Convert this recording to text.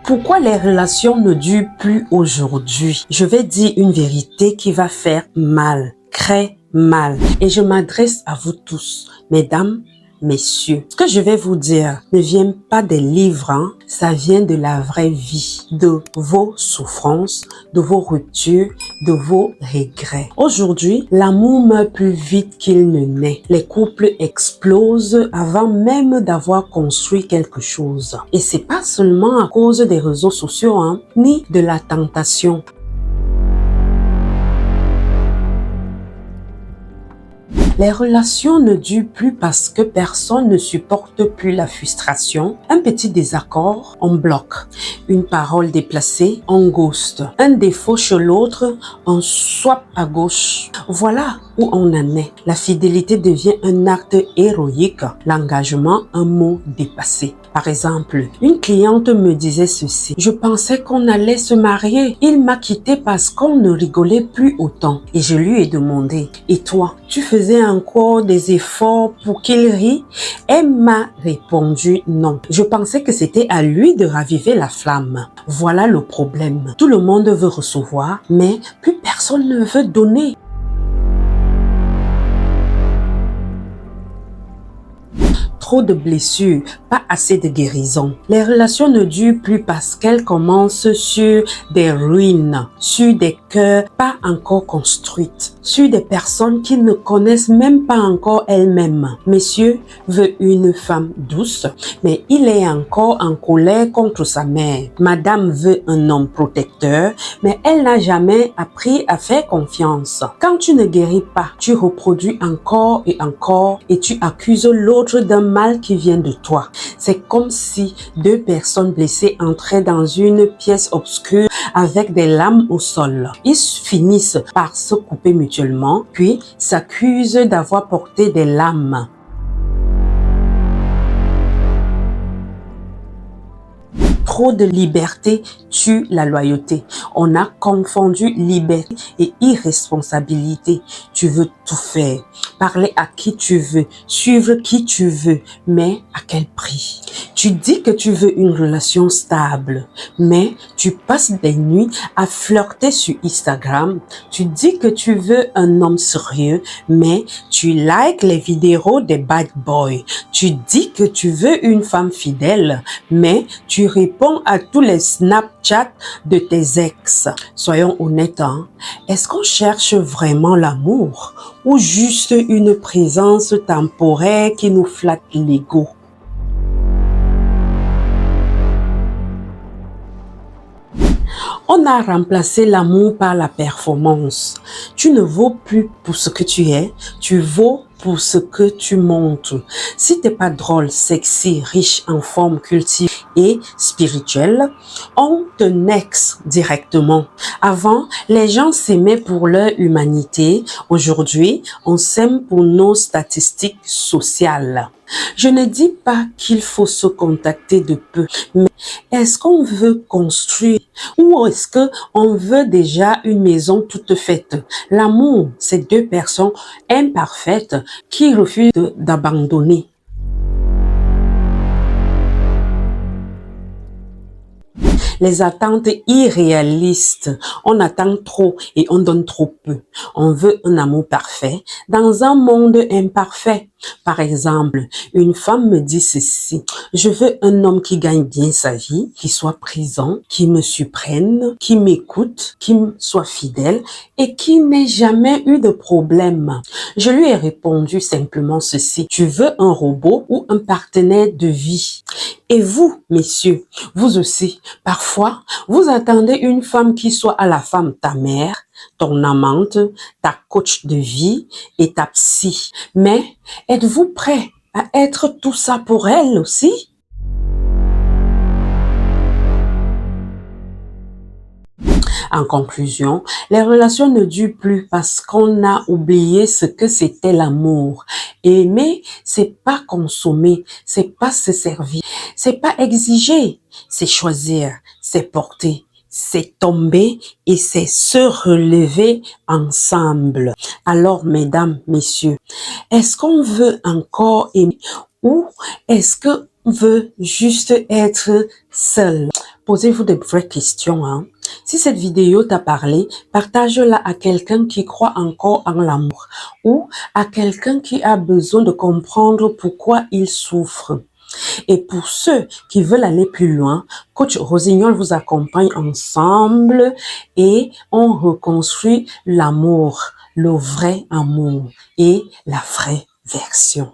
Pourquoi les relations ne durent plus aujourd'hui? Je vais dire une vérité qui va faire mal, très mal. Et je m'adresse à vous tous, mesdames, messieurs. Ce que je vais vous dire ne vient pas des livres, ça vient de la vraie vie, de vos souffrances, de vos ruptures, de vos regrets. Aujourd'hui, l'amour meurt plus vite qu'il ne naît. Les couples explosent avant même d'avoir construit quelque chose. Et c'est pas seulement à cause des réseaux sociaux, ni de la tentation. Les relations ne durent plus parce que personne ne supporte plus la frustration. Un petit désaccord, on bloque. Une parole déplacée, on ghost. Un défaut chez l'autre, on swap à gauche. Voilà où on en est. La fidélité devient un acte héroïque. L'engagement, un mot dépassé. Par exemple, une cliente me disait ceci. Je pensais qu'on allait se marier. Il m'a quitté parce qu'on ne rigolait plus autant. Et je lui ai demandé, et toi, tu faisais encore des efforts pour qu'il rie? Elle m'a répondu non. Je pensais que c'était à lui de raviver la flamme. Voilà le problème. Tout le monde veut recevoir, mais plus personne ne veut donner. Trop de blessures, pas assez de guérison. Les relations ne durent plus parce qu'elles commencent sur des ruines, sur des cœurs pas encore construites, sur des personnes qui ne connaissent même pas encore elles-mêmes. Monsieur veut une femme douce, mais il est encore en colère contre sa mère. Madame veut un homme protecteur, mais elle n'a jamais appris à faire confiance. Quand tu ne guéris pas, tu reproduis encore et tu accuses l'autre d'un mal qui vient de toi. C'est comme si deux personnes blessées entraient dans une pièce obscure avec des lames au sol. Ils finissent par se couper mutuellement, puis s'accusent d'avoir porté des lames. Trop de liberté tue la loyauté. On a confondu liberté et irresponsabilité. Tu veux tout faire, parler à qui tu veux, suivre qui tu veux, mais à quel prix? Tu dis que tu veux une relation stable, mais tu passes des nuits à flirter sur Instagram. Tu dis que tu veux un homme sérieux, mais tu likes les vidéos des bad boys. Tu dis que tu veux une femme fidèle, mais tu réponds à tous les Snapchat de tes ex. Soyons honnêtes, est-ce qu'on cherche vraiment l'amour ou juste une présence temporaire qui nous flatte l'ego? On a remplacé l'amour par la performance. Tu ne vaux plus pour ce que tu es, tu vaux pour ce que tu montres. Si t'es pas drôle, sexy, riche, en forme, cultivé et spirituel, on te nexe directement. Avant, les gens s'aimaient pour leur humanité. Aujourd'hui, on s'aime pour nos statistiques sociales. Je ne dis pas qu'il faut se contacter de peu, mais est-ce qu'on veut construire ou est-ce qu'on veut déjà une maison toute faite? L'amour, c'est deux personnes imparfaites qui refusent d'abandonner. Les attentes irréalistes. On attend trop et on donne trop peu. On veut un amour parfait dans un monde imparfait. Par exemple, une femme me dit ceci. Je veux un homme qui gagne bien sa vie, qui soit présent, qui me supprenne, qui m'écoute, qui soit fidèle et qui n'ait jamais eu de problème. Je lui ai répondu simplement ceci. Tu veux un robot ou un partenaire de vie? Et vous, messieurs, vous aussi, parfois, vous attendez une femme qui soit à la femme ta mère, ton amante, ta coach de vie et ta psy. Mais êtes-vous prêt à être tout ça pour elle aussi? En conclusion, les relations ne durent plus parce qu'on a oublié ce que c'était l'amour. Aimer, c'est pas consommer, c'est pas se servir, c'est pas exiger, c'est choisir, c'est porter, c'est tomber et c'est se relever ensemble. Alors, mesdames, messieurs, est-ce qu'on veut encore aimer ou est-ce qu'on veut juste être seul? Posez-vous de vraies questions, hein. Si cette vidéo t'a parlé, partage-la à quelqu'un qui croit encore en l'amour ou à quelqu'un qui a besoin de comprendre pourquoi il souffre. Et pour ceux qui veulent aller plus loin, Coach Rosignol vous accompagne ensemble et on reconstruit l'amour, le vrai amour et la vraie version.